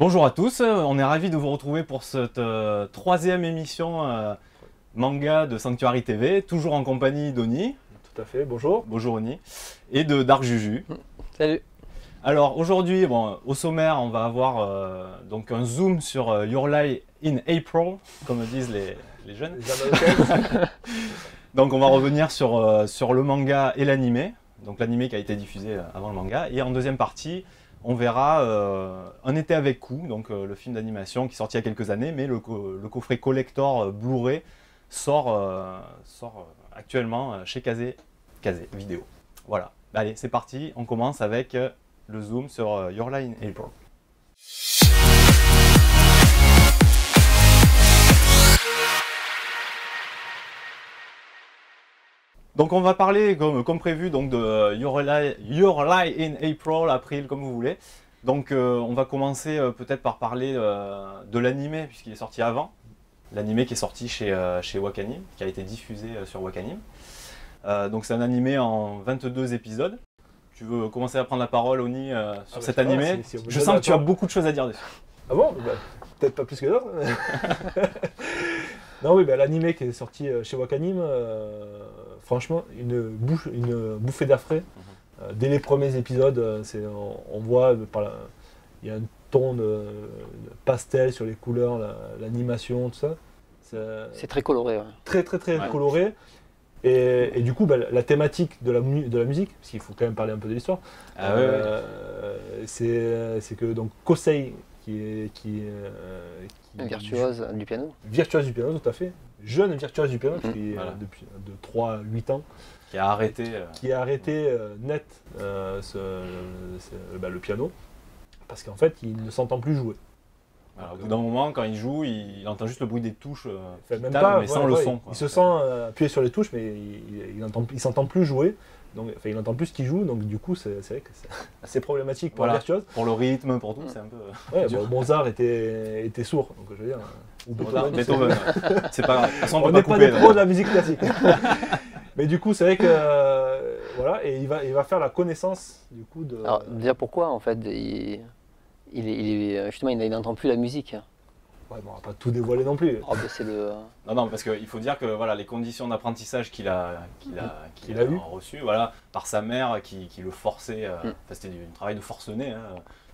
Bonjour à tous, on est ravis de vous retrouver pour cette troisième émission manga de Sanctuary TV, toujours en compagnie d'Oni. Tout à fait, bonjour. Bonjour Oni. Et de Dark Juju. Salut. Alors aujourd'hui, bon, au sommaire, on va avoir donc un zoom sur Your Lie in April, comme disent les jeunes. Les Américains. Donc on va revenir sur le manga et l'animé, donc l'animé qui a été diffusé avant le manga. Et en deuxième partie, on verra Un été avec Coup, donc le film d'animation qui est sorti il y a quelques années, mais le coffret collector Blu-ray sort actuellement chez Kazé Vidéo. Voilà, allez c'est parti, on commence avec le zoom sur Your Lie in April. Donc on va parler comme prévu donc de Your Lie in April, comme vous voulez. Donc on va commencer peut-être par parler de l'animé puisqu'il est sorti avant. L'animé qui est sorti chez Wakanim, qui a été diffusé sur Wakanim. Donc c'est un animé en 22 épisodes. Tu veux commencer à prendre la parole, Oni, sur cet animé? Je sens que tu as beaucoup de choses à dire dessus. Ah bon, bah, peut-être pas plus que d'autres. Non, oui, bah, l'animé qui est sorti chez Wakanim, franchement, une bouffée d'air frais. Dès les premiers épisodes, on voit, il y a un ton de pastel sur les couleurs, l'animation, tout ça. C'est très coloré. Ouais. Très Ouais. coloré. Et du coup, bah, la thématique de la musique, parce qu'il faut quand même parler un peu de l'histoire, c'est que donc Kosei, qui Un virtuose du piano. virtuose du piano, tout à fait, jeune virtuose du piano, qui Voilà. depuis de 3 à 8 ans, Qui a arrêté. qui a arrêté net le piano, parce qu'en fait, il ne s'entend plus jouer. Voilà, au bout d'un moment, quand il joue, il entend juste le bruit des touches, Enfin, qui même tapent, pas, mais sans le son. Quoi. Il se sent appuyer sur les touches, mais il s'entend plus jouer. Donc, enfin, il n'entend plus ce qu'il joue, donc du coup, c'est vrai que c'est assez problématique pour Voilà. un virtuose. Pour le rythme, pour tout, c'est un peu. Ouais, dur. bon, Mozart était sourd, donc je veux dire. Ou Beethoven. Beethoven. Ouais. C'est pas grave. De toute façon, On peut n'est couper, pas des pros de la musique classique. Mais du coup, c'est vrai que voilà, et il va faire la connaissance du coup de. Alors, déjà pourquoi en fait justement il n'entend plus la musique. Ouais, bon, on va pas tout dévoiler non plus. Oh, ben, c'est le. Non, parce qu'il faut dire que voilà, les conditions d'apprentissage qu'il a eu. reçues, voilà, par sa mère qui le forçait, enfin, c'était du travail de forcené, hein,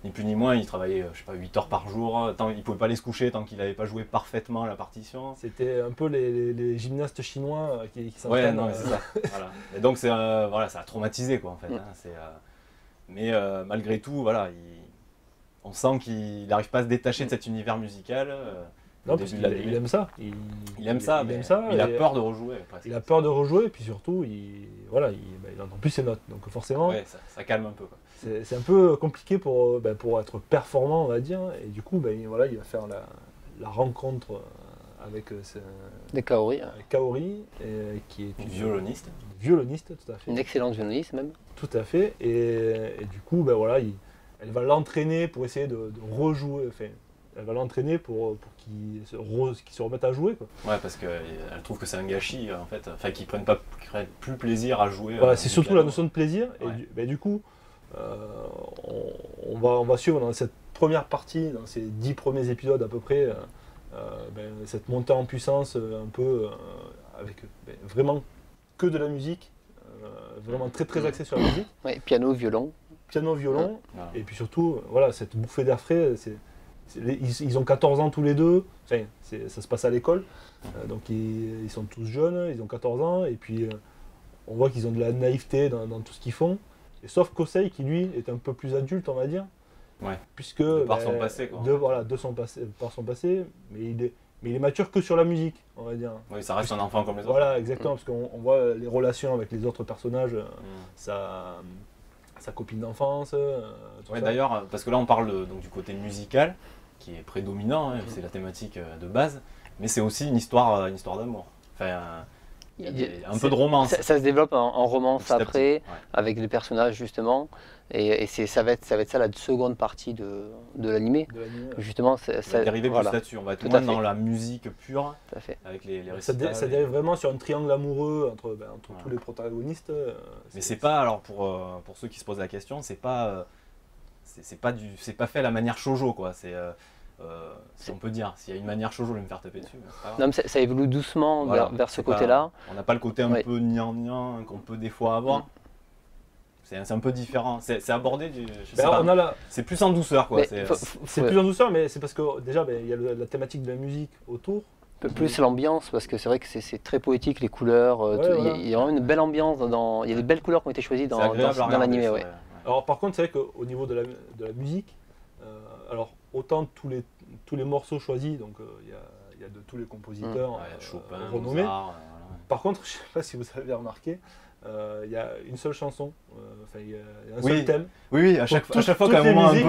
ni plus ni moins, il travaillait je sais pas, 8 heures par jour, il ne pouvait pas aller se coucher tant qu'il n'avait pas joué parfaitement la partition. C'était un peu les gymnastes chinois qui Ouais, s'entraînent. non, mais c'est ça. Voilà. Et donc c'est voilà, ça a traumatisé quoi en fait. Hein, mais malgré tout, voilà, on sent qu'il n'arrive pas à se détacher de cet univers musical. Non, parce qu'il aime ça. Il aime ça, mais il a peur de rejouer. Presque. Il a peur de rejouer, et puis surtout, il n'entend plus ses notes. Donc forcément, ouais, ça calme un peu. Quoi. C'est un peu compliqué pour être performant, on va dire. Et du coup, voilà, il va faire la rencontre avec Des Kaori. Kaori, qui est une violoniste, tout à fait. Une excellente violoniste même. Tout à fait. Et du coup, voilà, elle va l'entraîner pour essayer de rejouer. Enfin, elle va l'entraîner pour qu'il se remette à jouer. Quoi. Ouais, parce qu'elle trouve que c'est un gâchis, en fait. Enfin, qu'ils prennent plus plaisir à jouer. Voilà, c'est surtout la notion de plaisir. Ouais. Et du coup, on va suivre dans cette première partie, dans ces 10 premiers épisodes à peu près, cette montée en puissance un peu avec vraiment que de la musique, vraiment très axé sur la musique. Ouais, piano, violon. Piano, violon, Voilà. et puis surtout, voilà, cette bouffée d'air frais, ils ont 14 ans tous les deux, enfin, ça se passe à l'école, donc ils sont tous jeunes, ils ont 14 ans, et puis on voit qu'ils ont de la naïveté dans tout ce qu'ils font, et sauf Kosei qui lui est un peu plus adulte, on va dire, Ouais. puisque Par son passé, quoi. par son passé, mais il est mature que sur la musique, on va dire. Oui, ça reste un enfant comme les autres. Voilà, exactement, parce qu'on voit les relations avec les autres personnages, sa copine d'enfance. Tout Ouais, ça. d'ailleurs, parce que là on parle donc, du côté musical, qui est prédominant, hein, c'est la thématique de base, mais c'est aussi une histoire d'amour. Enfin, il y a un peu de romance. Ça se développe en romance Petit à petit, après, ouais. avec les personnages justement. Et ça va être ça la seconde partie de l'animé. De l'anime. Justement, On va dériver plus là-dessus, on va être Tout moins à fait. dans la musique pure, Tout à fait. avec les Ça récitals. dérive vraiment sur un triangle amoureux entre Voilà. tous les protagonistes. Mais c'est pas, alors pour ceux qui se posent la question, c'est pas c'est pas fait à la manière shoujo, quoi. Si on peut dire, s'il y a une manière shoujo, je vais me faire taper dessus. Mais c'est pas grave. Non, mais ça évolue doucement Voilà, vers ce c'est pas- côté-là. On n'a pas le côté un Ouais. peu gnangnan qu'on peut des fois avoir. C'est un peu différent. C'est abordé, je sais pas. On a la, C'est plus en douceur, quoi. Mais C'est- c'est plus en douceur, mais c'est parce que déjà, il y a la thématique de la musique autour. Plus l'ambiance, parce que c'est vrai que c'est très poétique, les couleurs. Ouais, voilà. Il y a vraiment une belle ambiance, il y a des belles couleurs qui ont été choisies c'est dans agréable à regarder, l'animé. c'est Ouais. vrai. Alors par contre, c'est vrai qu'au niveau de la musique, alors autant tous les morceaux choisis, donc il y a de tous les compositeurs Ouais, Chopin, renommés. Mozart, voilà. Par contre, je ne sais pas si vous avez remarqué, il y a une seule chanson, enfin il y a un Oui. seul thème. Oui, à chaque Pour fois toutes qu'à un les moment musiques,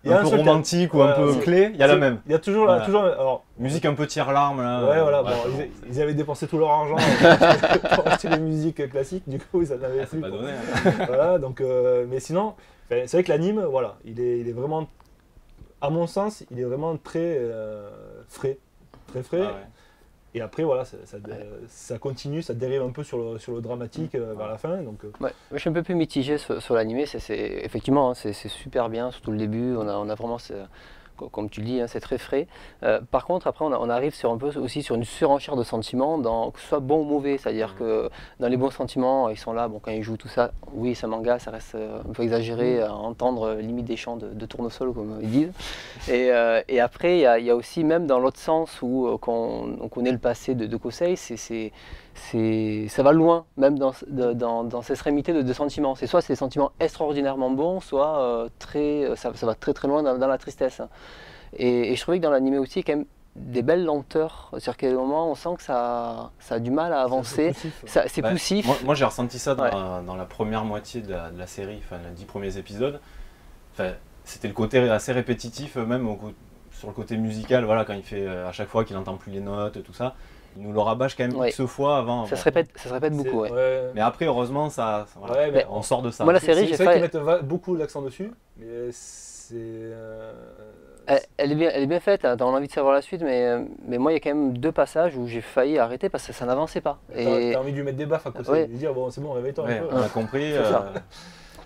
il y a un un peu seul thème. romantique ou un Voilà, peu c'est- clé, il y a la même. Il y a toujours, Voilà. alors Musique un peu tire-larme, là. ouais, voilà, ouais, bon, bon, ils avaient dépensé tout leur argent pour acheter les musiques classiques, du coup ils en avaient c'est plus. pas quoi. donné. Hein. Voilà, donc, mais sinon, enfin, c'est vrai que l'anime, voilà, il est vraiment, à mon sens, il est vraiment très frais. Très frais. Ah ouais. Et après, voilà, ça continue, ça dérive un peu sur le dramatique vers la fin. Donc, Ouais, je suis un peu plus mitigé sur l'animé. Effectivement, hein, c'est super bien, surtout le début. On a vraiment, comme tu le dis, hein, c'est très frais. Par contre, après, on arrive sur un peu aussi sur une surenchère de sentiments, que ce soit bon ou mauvais. C'est-à-dire que dans les bons sentiments, ils sont là. Bon, quand ils jouent tout ça, oui, c'est un manga, ça reste un peu exagéré à entendre limite des chants de tournesol, comme ils disent. Et après, il y a aussi, même dans l'autre sens où on connaît le passé de Kosei, ça va loin, même dans ces extrémités de sentiments. C'est soit c'est des sentiments extraordinairement bons, soit ça va très très loin dans la tristesse. Et je trouvais que dans l'animé aussi, il y a quand même des belles lenteurs. C'est-à-dire qu'à un moment, on sent que ça a du mal à avancer. C'est Bah, poussif. Moi j'ai ressenti ça Ouais. dans la première moitié de la série, enfin les 10 premiers épisodes. Enfin, c'était le côté assez répétitif, même sur le côté musical, voilà, quand il fait à chaque fois qu'il n'entend plus les notes, tout ça. Il nous le rabâche quand même Ouais. X fois avant. Ça bon. se répète beaucoup. Ouais. Ouais. Mais après, heureusement, voilà, Ouais, mais on sort de ça. Moi, la série, C'est j'ai vrai fait. qu'ils mettent beaucoup l'accent dessus, mais c'est. Elle est bien faite, hein, on a envie de savoir la suite, mais moi il y a quand même 2 passages où j'ai failli arrêter parce que ça n'avançait pas. T'as envie de lui mettre des baffes à côté, Ouais. de lui dire bon, c'est bon, réveille-toi Ouais, un peu. on a compris. C'est ça.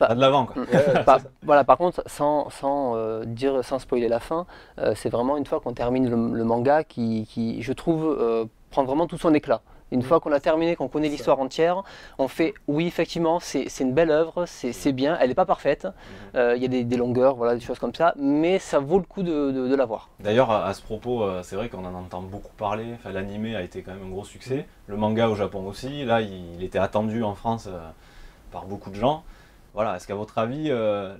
Va de l'avant, quoi. Ouais, c'est ça. Voilà, par contre, sans spoiler la fin, c'est vraiment une fois qu'on termine le manga qui, je trouve, prend vraiment tout son éclat. Une fois qu'on a terminé, qu'on connaît l'histoire entière, on fait oui, effectivement, c'est une belle œuvre, c'est bien, elle n'est pas parfaite, il y a des longueurs, voilà, des choses comme ça, mais ça vaut le coup de la voir. D'ailleurs, à ce propos, c'est vrai qu'on en entend beaucoup parler. Enfin, l'animé a été quand même un gros succès. Le manga au Japon aussi. Là, il était attendu en France par beaucoup de gens. Voilà, est-ce qu'à votre avis,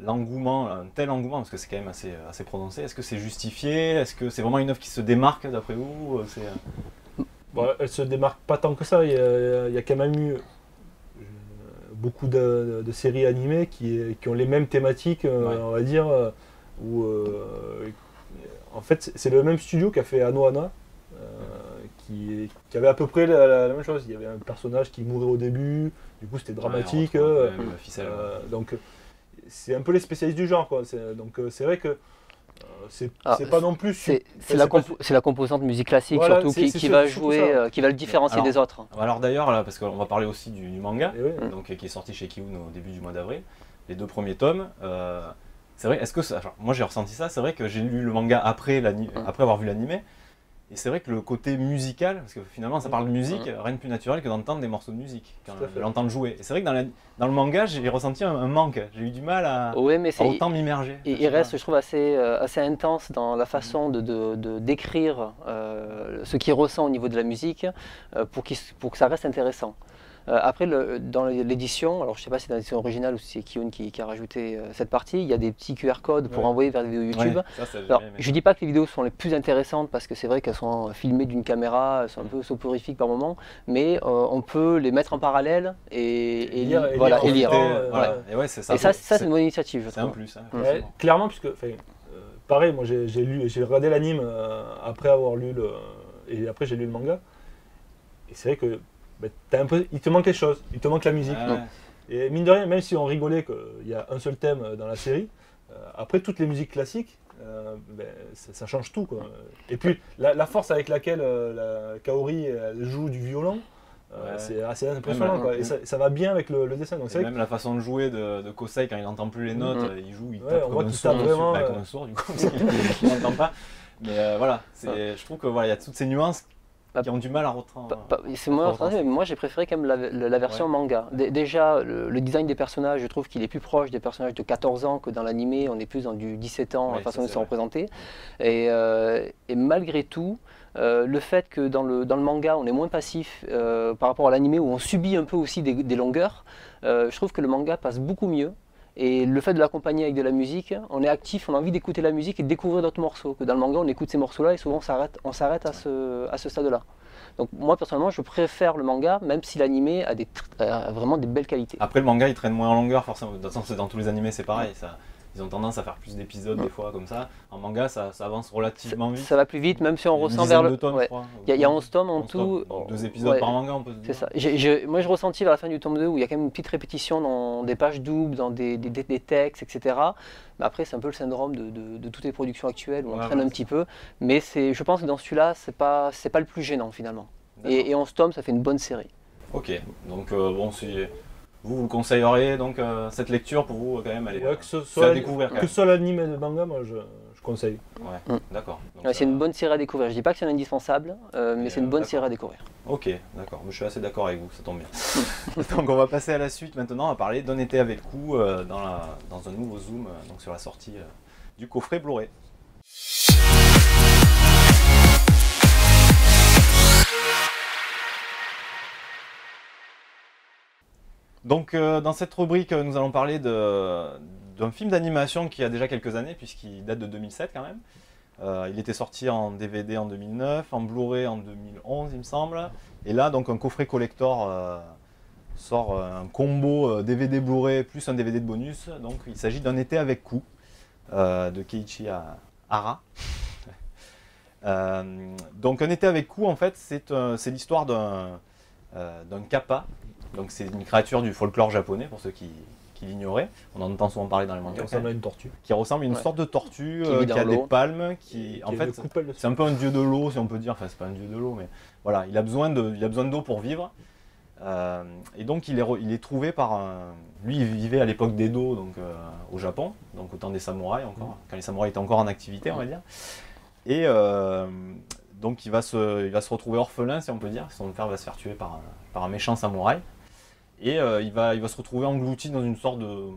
l'engouement, un tel engouement, parce que c'est quand même assez prononcé, est-ce que c'est justifié? Est-ce que c'est vraiment une œuvre qui se démarque d'après vous? Bon, elle se démarque pas tant que ça. Il y a quand même eu beaucoup de séries animées qui ont les mêmes thématiques, Ouais. on va dire, où en fait c'est le même studio qui a fait Anohana, qui avait à peu près la même chose. Il y avait un personnage qui mourait au début, du coup c'était dramatique. Ouais, on retrouve un peu la ficelle, ouais. Donc c'est un peu les spécialistes du genre, quoi. Donc c'est vrai que c'est Alors, pas non plus. C'est la composante musique classique Voilà, surtout c'est qui va surtout jouer, ça. qui va le différencier Alors, des autres. Alors d'ailleurs, là, parce qu'on va parler aussi du manga, Et ouais. donc, qui est sorti chez Kiun au début du mois d'avril, les 2 premiers tomes. C'est vrai, est-ce que moi j'ai ressenti ça, c'est vrai que j'ai lu le manga après avoir vu l'animé, et c'est vrai que le côté musical, parce que finalement ça parle de musique, rien de plus naturel que d'entendre des morceaux de musique, de l'entendre jouer. Et c'est vrai que dans le manga, j'ai ressenti un manque, j'ai eu du mal à Ouais, mais autant m'immerger. il reste, je trouve, assez intense dans la façon de décrire ce qu'il ressent au niveau de la musique pour que ça reste intéressant. Après, dans l'édition, alors je ne sais pas si c'est dans l'édition originale ou si c'est Kiun qui a rajouté cette partie, il y a des petits QR codes pour envoyer vers des vidéos YouTube. Ouais, ça, Alors, je ne dis pas que les vidéos sont les plus intéressantes parce que c'est vrai qu'elles sont filmées d'une caméra, elles sont un peu soporifiques par moment, mais on peut les mettre en parallèle et lire. Voilà. Ouais. Et ouais, c'est ça. Et ça, c'est une bonne initiative, je C'est un trouve. plus. Hein, Ouais, forcément. clairement, puisque pareil, moi j'ai regardé l'anime après avoir lu et après j'ai lu le manga. Et c'est vrai que il te manque quelque chose, il te manque la musique. Ouais. Et mine de rien, même si on rigolait qu'il y a un seul thème dans la série, après toutes les musiques classiques, ça change tout, quoi. Et puis la force avec laquelle la Kaori elle joue du violon, C'est assez impressionnant, quoi. Et ça va bien avec le dessin. Donc, même la façon de jouer de Kosei, quand il n'entend plus les notes, il joue, il tape comme un sourd, comme un sourd, du coup, il n'entend pas. Mais voilà, je trouve que voilà, il y a toutes ces nuances qui ont du mal à retranscrire. C'est moi j'ai préféré quand même la version manga. Déjà, le design des personnages, je trouve qu'il est plus proche des personnages de 14 ans que dans l'animé, on est plus dans du 17 ans, la façon dont ils sont représentés. Et malgré tout, le fait que dans le manga, on est moins passif par rapport à l'animé où on subit un peu aussi des longueurs, je trouve que le manga passe beaucoup mieux. Et le fait de l'accompagner avec de la musique, on est actif, on a envie d'écouter la musique et de découvrir d'autres morceaux. Que dans le manga, on écoute ces morceaux-là et souvent on s'arrête à ce stade-là. Donc moi personnellement, je préfère le manga, même si l'animé a vraiment des belles qualités. Après le manga, il traîne moins en longueur, forcément. De toute façon, dans tous les animés, c'est pareil. Ils ont tendance à faire plus d'épisodes des fois comme ça. En manga, ça avance relativement vite. Ça va plus vite, même si on ressent vers le... Il y a 11 tomes en tout. Donc 2 épisodes par manga, on peut se dire. C'est ça. Moi, je ressentis vers la fin du tome 2 où il y a quand même une petite répétition dans des pages doubles, dans des textes, etc. Mais après, c'est un peu le syndrome de toutes les productions actuelles où on traîne un petit peu. Mais je pense que dans celui-là, c'est pas le plus gênant finalement. Et 11 tomes, ça fait une bonne série. Ok, donc bon, vous conseilleriez donc cette lecture pour vous quand même, elle est que ce soit à découvrir. Que ce soit l'anime et le manga, moi je conseille. Ouais, d'accord. C'est une bonne série à découvrir. Je dis pas que c'est indispensable, mais c'est une bonne série à découvrir. Ok, d'accord. Je suis assez d'accord avec vous, ça tombe bien. Donc on va passer à la suite maintenant, à parler d'un été avec vous dans un nouveau zoom donc sur la sortie du coffret Blu-ray. Donc dans cette rubrique, nous allons parler d'un film d'animation qui a déjà quelques années, puisqu'il date de 2007 quand même. Il était sorti en DVD en 2009, en Blu-ray en 2011 il me semble. Et là donc un coffret collector sort un combo DVD Blu-ray plus un DVD de bonus. Donc il s'agit d'un été avec Ku de Keiichi Hara. Donc un été avec Ku en fait c'est l'histoire d'un kappa. Donc c'est une créature du folklore japonais pour ceux qui l'ignoraient. On en entend souvent parler dans les mangas. Qui ressemble à une tortue. Qui ressemble à une sorte de tortue qui a des palmes, en fait c'est un peu un dieu de l'eau si on peut dire. Enfin c'est pas un dieu de l'eau mais voilà, il a besoin d'eau pour vivre. Et donc il est trouvé par lui il vivait à l'époque d'Edo donc au Japon, donc au temps des samouraïs encore, quand les samouraïs étaient encore en activité on va dire. Et donc il va se retrouver orphelin si on peut dire. Son père va se faire tuer par un méchant samouraï. Et il va se retrouver englouti dans une sorte de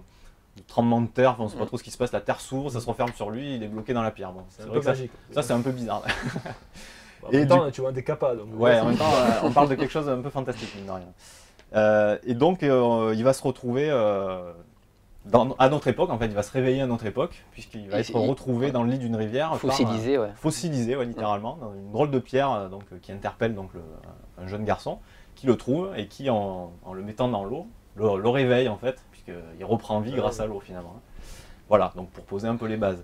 tremblement de terre, on ne sait pas trop ce qui se passe, la terre s'ouvre, ça se referme sur lui, il est bloqué dans la pierre. Bon, c'est un peu magique. Ça c'est un peu bizarre. En même temps, tu vois des kappas. Donc ouais, en même temps, on parle de quelque chose d'un peu fantastique, mine de rien. Et donc il va se retrouver à notre époque, en fait, il va se réveiller à notre époque, puisqu'il va être retrouvé dans le lit d'une rivière. Fossilisé, Fossilisé, littéralement, dans une drôle de pierre qui interpelle donc, un jeune garçon, qui le trouve et qui, en le mettant dans l'eau, le réveille en fait, puisqu'il reprend vie grâce à l'eau finalement. Voilà, donc pour poser un peu les bases.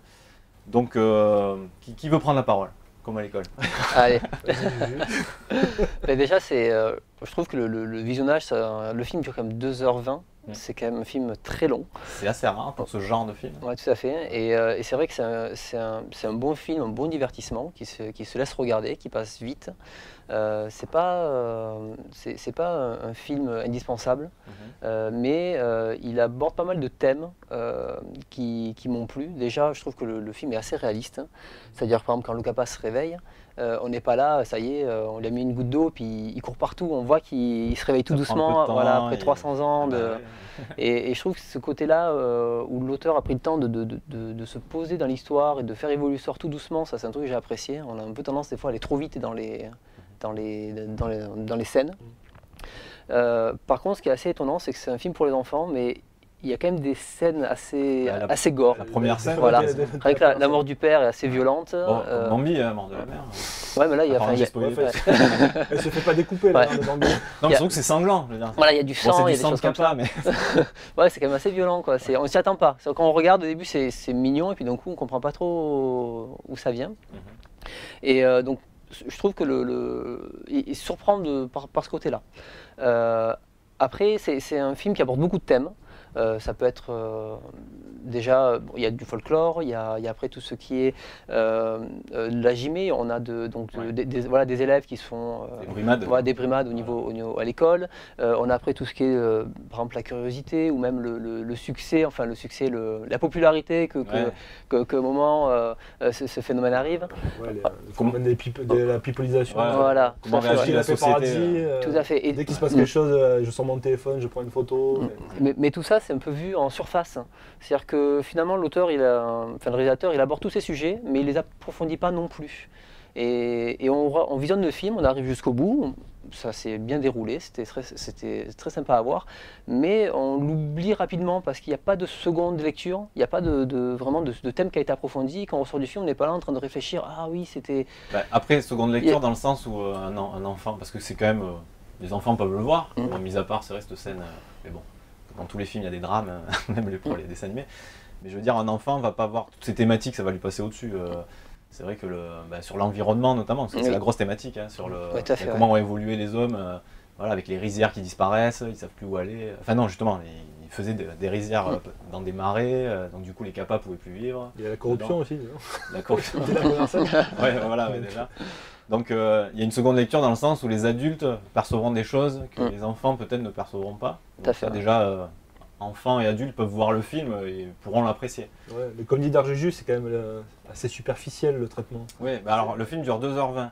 Donc, qui veut prendre la parole, comme à l'école? Allez. Déjà, je trouve que le visionnage, le film dure quand même 2h20. C'est quand même un film très long. C'est assez rare pour ce genre de film. Oui, tout à fait. Et c'est vrai que c'est un bon film, un bon divertissement qui se laisse regarder, qui passe vite. C'est pas un film indispensable, mais il aborde pas mal de thèmes qui m'ont plu. Déjà, je trouve que le film est assez réaliste. C'est-à-dire, par exemple, quand le kappa se réveille, on n'est pas là, ça y est, on lui a mis une goutte d'eau, puis il court partout. On voit qu'il se réveille tout doucement, après 300 ans. Et je trouve que ce côté-là, où l'auteur a pris le temps de se poser dans l'histoire et de faire évoluer l'histoire tout doucement, ça c'est un truc que j'ai apprécié. On a un peu tendance des fois à aller trop vite dans les scènes. Par contre, ce qui est assez étonnant, c'est que c'est un film pour les enfants, mais il y a quand même des scènes assez gore. La première scène, voilà. Avec la mort du père est assez violente. Bambi, la mort de la mère. Ouais, mais là, il y a. Elle se fait pas découper, là, le Bambi. Non, mais surtout que c'est sanglant. Je veux dire. Voilà, il y a du sang, il y a des choses comme ça. Mais... ouais, c'est quand même assez violent, quoi. On s'y attend pas. Quand on regarde au début, c'est mignon, et puis d'un coup, on comprend pas trop où ça vient. Et donc, je trouve que il surprend par ce côté-là. Après, c'est un film qui aborde beaucoup de thèmes. Ça peut être déjà, bon, il y a du folklore, il y a après tout ce qui est de la gymnée. On a voilà, des élèves qui se font des brimades, voilà, des brimades à l'école. On a après tout ce qui est, par exemple, la curiosité ou même le succès, enfin le succès, la popularité qu'au moment ce phénomène arrive. Ouais, la pipolisation. Voilà. Comment réagit la société. Tout à fait. Et dès qu'il se passe quelque chose, je sors mon téléphone, je prends une photo. Mais tout ça, c'est un peu vu en surface. C'est-à-dire que finalement, l'auteur, le réalisateur, il aborde tous ces sujets, mais il les approfondit pas non plus. Et on visionne le film, on arrive jusqu'au bout, ça s'est bien déroulé, c'était très sympa à voir, mais on l'oublie rapidement parce qu'il n'y a pas de seconde lecture, il n'y a pas vraiment de thème qui a été approfondi. Quand on ressort du film, on n'est pas là en train de réfléchir, ah oui, c'était... Après, seconde lecture dans le sens où un enfant, parce que c'est quand même... les enfants peuvent le voir, bon, mis à part, c'est vrai, cette scène, mais bon, dans tous les films, il y a des drames, même pour les dessins animés, mais je veux dire, un enfant va pas voir toutes ces thématiques, ça va lui passer au-dessus. C'est vrai que sur l'environnement notamment, parce que c'est la grosse thématique, sur comment ont évolué les hommes, voilà, avec les rizières qui disparaissent, ils ne savent plus où aller. Enfin non, justement, ils faisaient des rizières dans des marais, donc du coup les capas ne pouvaient plus vivre. Il y a la corruption aussi. La corruption. Ouais, déjà. Donc il y a une seconde lecture dans le sens où les adultes percevront des choses que les enfants peut-être ne percevront pas. Donc, ça, déjà, enfants et adultes peuvent voir le film et pourront l'apprécier. Ouais, mais comme dit Darjéju, c'est quand même assez superficiel le traitement. Oui, alors le film dure 2h20.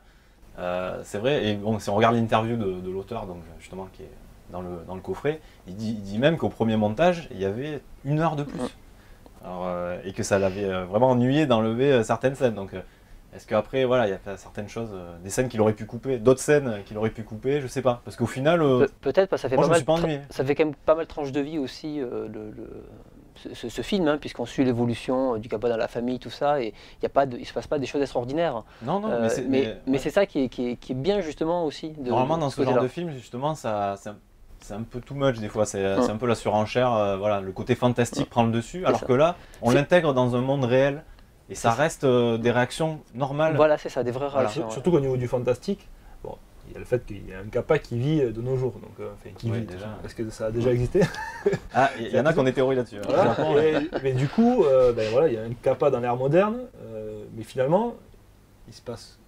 C'est vrai, et bon, si on regarde l'interview de l'auteur, donc justement qui est dans le coffret, il dit même qu'au premier montage, il y avait 1 heure de plus. Alors, et que ça l'avait vraiment ennuyé d'enlever certaines scènes. Donc, est-ce qu'après, voilà, il y a certaines choses, des scènes qu'il aurait pu couper, d'autres scènes qu'il aurait pu couper, je sais pas. Parce qu'au final, peut-être parce que moi, je me suis pas ennuyé. Ça fait quand même pas mal de tranches de vie aussi, ce film, hein, puisqu'on suit l'évolution du Kappa dans la famille, tout ça, et il ne se passe pas des choses extraordinaires. Non, mais c'est ça qui est bien justement aussi. Normalement, dans ce genre de film, justement, c'est un peu too much des fois, c'est un peu la surenchère, voilà, le côté fantastique prend le dessus, alors que là, on l'intègre dans un monde réel. Et ça reste des réactions normales. Voilà, c'est ça, des vraies réactions. Surtout qu'au niveau du fantastique, bon, il y a le fait qu'il y a un Kappa qui vit de nos jours. Donc, qui vit déjà. Est-ce que ça a déjà existé? Ah, il y en a qui ont des théories là-dessus. Voilà. Mais du coup, voilà, il y a un Kappa dans l'ère moderne, mais finalement, il se passe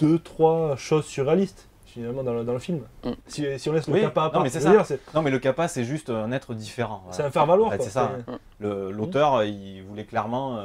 2-3 choses surréalistes. Finalement dans le film. Si on laisse le Kappa à part, non mais le Kappa c'est juste un être différent. Voilà. C'est un faire-valoir. C'est ça. L'auteur il voulait clairement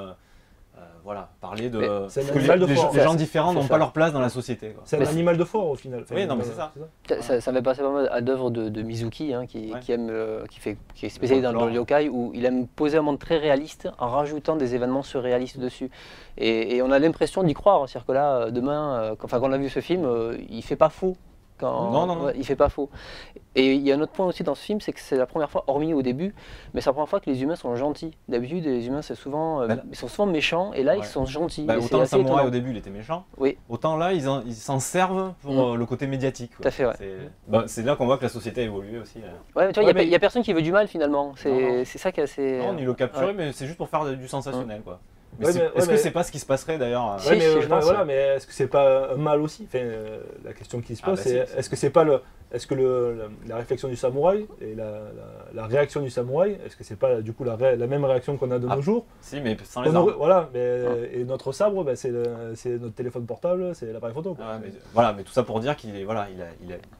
voilà, parler de ce que les gens différents n'ont pas leur place dans la société. C'est un animal de fort au final. Oui, non mais c'est ça. Ça m'est passé pas mal à d'œuvres de Mizuki, hein, qui est spécialisé dans le yokai, où il aime poser un monde très réaliste en rajoutant des événements surréalistes dessus. Et on a l'impression d'y croire, c'est-à-dire que là, demain, quand on a vu ce film, il fait pas faux. Non. Ouais, il fait pas faux. Et il y a un autre point aussi dans ce film, c'est que c'est la première fois, hormis au début, mais c'est la première fois que les humains sont gentils. D'habitude, les humains ils sont souvent méchants, et là ils sont gentils. Autant le samouraï au début il était méchant, autant là ils s'en servent pour le côté médiatique. Tout à fait, c'est là qu'on voit que la société a évolué aussi. Ouais, mais tu vois, il n'y a personne qui veut du mal finalement. C'est ça qui est assez. Non, ils le capturent, mais c'est juste pour faire du sensationnel, quoi. Est-ce que c'est pas ce qui se passerait d'ailleurs? Mais est-ce que c'est pas un mal aussi? La question qui se pose, c'est est-ce que c'est pas la réflexion du samouraï et la réaction du samouraï, est-ce que c'est pas du coup la même réaction qu'on a de nos jours? Si, mais sans les armes. Voilà, et notre sabre, c'est notre téléphone portable, c'est l'appareil photo. Mais tout ça pour dire qu'il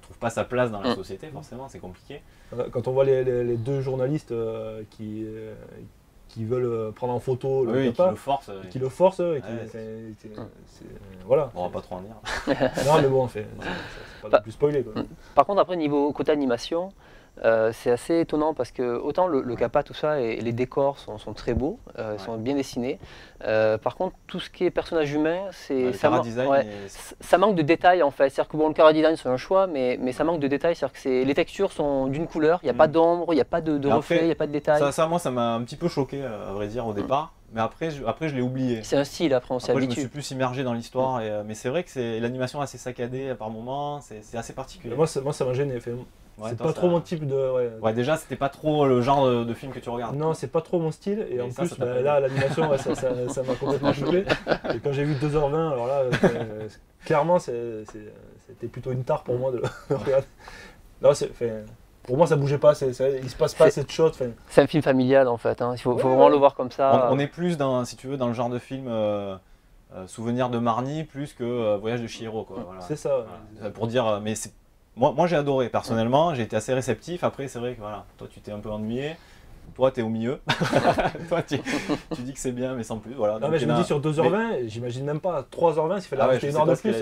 trouve pas sa place dans la société, forcément, c'est compliqué. Quand on voit les deux journalistes qui veulent prendre en photo le Kappa, qui le forcent, voilà. On va pas trop en dire. Non mais bon, c'est pas non plus spoilé, quoi. Par contre, après, niveau côté animation, c'est assez étonnant parce que autant le Kappa, tout ça, et les décors sont très beaux, sont bien dessinés. Par contre, tout ce qui est personnage humain, ça manque de détails en fait. C'est-à-dire que le chara design c'est un choix, mais ça manque de détails. C'est-à-dire que les textures sont d'une couleur, il n'y a pas d'ombre, il n'y a pas de reflet, il n'y a pas de détails. Moi, ça m'a un petit peu choqué, à vrai dire, au départ. Mais après, je l'ai oublié. C'est un style, après on s'y habitue. Je me suis plus immergé dans l'histoire, mais c'est vrai que c'est l'animation assez saccadée par moments, c'est assez particulier. Moi, ça m'a gêné. C'est pas trop mon type de. Ouais, déjà, c'était pas trop le genre de film que tu regardes. Non, c'est pas trop mon style. Et en plus, là, l'animation, ça m'a complètement choqué. Et quand j'ai vu 2h20, alors là, clairement, c'était plutôt une tare pour moi de le regarder. Non, pour moi ça bougeait pas, il se passe pas assez de choses. C'est un film familial en fait, hein. Il faut vraiment le voir comme ça. On est plus dans, si tu veux, dans le genre de film Souvenir de Marnie plus que Voyage de Chihiro, quoi. Voilà. C'est ça. Voilà. Pour dire, mais moi j'ai adoré personnellement, j'ai été assez réceptif. Après c'est vrai que voilà, toi tu t'es un peu ennuyé. Toi, tu es au milieu. Toi, tu dis que c'est bien, mais sans plus. Voilà. Non, mais je me dis sur 2h20, j'imagine même pas 3h20, s'il fallait rajouter une heure de plus.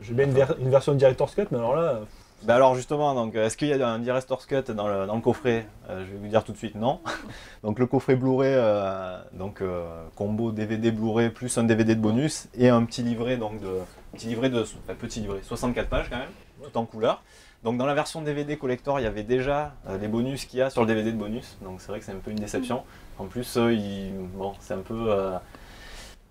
Je mets une version de Director's Cut, mais alors là. Bah alors justement, donc, est-ce qu'il y a un Director's Cut dans le coffret? Je vais vous dire tout de suite non. Donc le coffret Blu-ray, combo DVD Blu-ray plus un DVD de bonus et un petit livret, petit livret 64 pages quand même, tout en couleur. Donc dans la version DVD collector, il y avait déjà les bonus qu'il y a sur le DVD de bonus, donc c'est vrai que c'est un peu une déception. En plus, c'est un peu,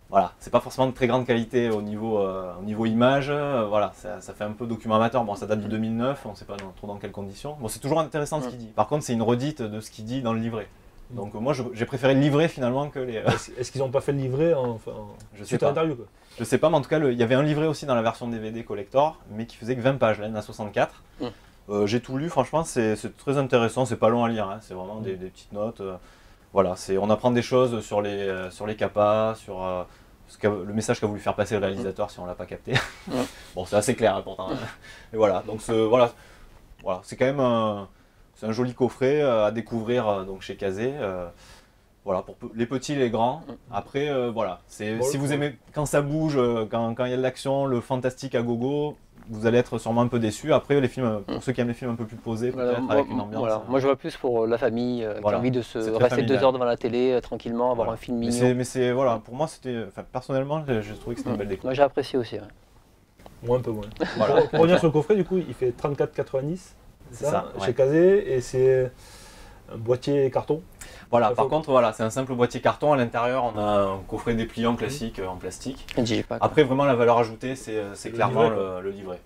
voilà, c'est pas forcément de très grande qualité au niveau image, voilà, ça fait un peu document amateur. Bon, ça date de 2009, on sait pas trop dans quelles conditions. Bon, c'est toujours intéressant ce qu'il dit. Par contre, c'est une redite de ce qu'il dit dans le livret. Donc moi, j'ai préféré le livret finalement que les. Est-ce qu'ils n'ont pas fait le livret je sais pas. Interview, quoi. Je sais pas, mais en tout cas, il y avait un livret aussi dans la version DVD collector, mais qui faisait que 20 pages, là, il y en a 64. J'ai tout lu, franchement, c'est très intéressant, c'est pas long à lire, hein, c'est vraiment des petites notes. Voilà, on apprend des choses sur les CAPA, sur le message qu'a voulu faire passer le réalisateur si on l'a pas capté. Bon, c'est assez clair, hein, pourtant. Et voilà, donc voilà, c'est quand même c'est un joli coffret à découvrir donc chez Kazé. Voilà, pour les petits et les grands. Après, voilà, si vous aimez quand ça bouge, quand il y a de l'action, le fantastique à gogo, vous allez être sûrement un peu déçus. Après, les films, pour ceux qui aiment les films un peu plus posés, peut-être avec une ambiance. Voilà. Moi, je vois plus pour la famille qui a envie de rester 2 heures devant la télé tranquillement, avoir un film mignon. Mais voilà, pour moi, personnellement, j'ai trouvé que c'était une belle découverte. Moi, j'ai apprécié aussi. Ouais. Moi, un peu moins. Voilà. Pour revenir sur le coffret, du coup, il fait 34,90. C'est ça, chez Kazé, et c'est un boîtier carton. Voilà, par contre, voilà, c'est un simple boîtier carton. À l'intérieur, on a un coffret dépliant classique en plastique. Après, vraiment, la valeur ajoutée, c'est clairement le livret.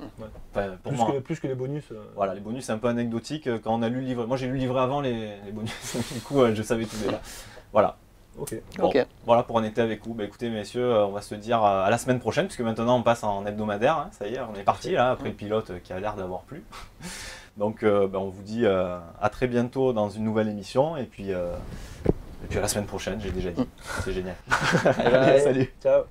Enfin, plus que les bonus. Voilà, les bonus, c'est un peu anecdotique. Quand on a lu le livret, moi j'ai lu le livret avant les bonus, du coup, je savais tout déjà. Voilà. Bon, voilà pour en été avec vous. Bah, écoutez, messieurs, on va se dire à la semaine prochaine, puisque maintenant on passe en hebdomadaire. Hein, ça y est, on est parti là, après le pilote qui a l'air d'avoir plu. Donc on vous dit à très bientôt dans une nouvelle émission et puis à la semaine prochaine, j'ai déjà dit. C'est génial. Allez, salut. Ciao.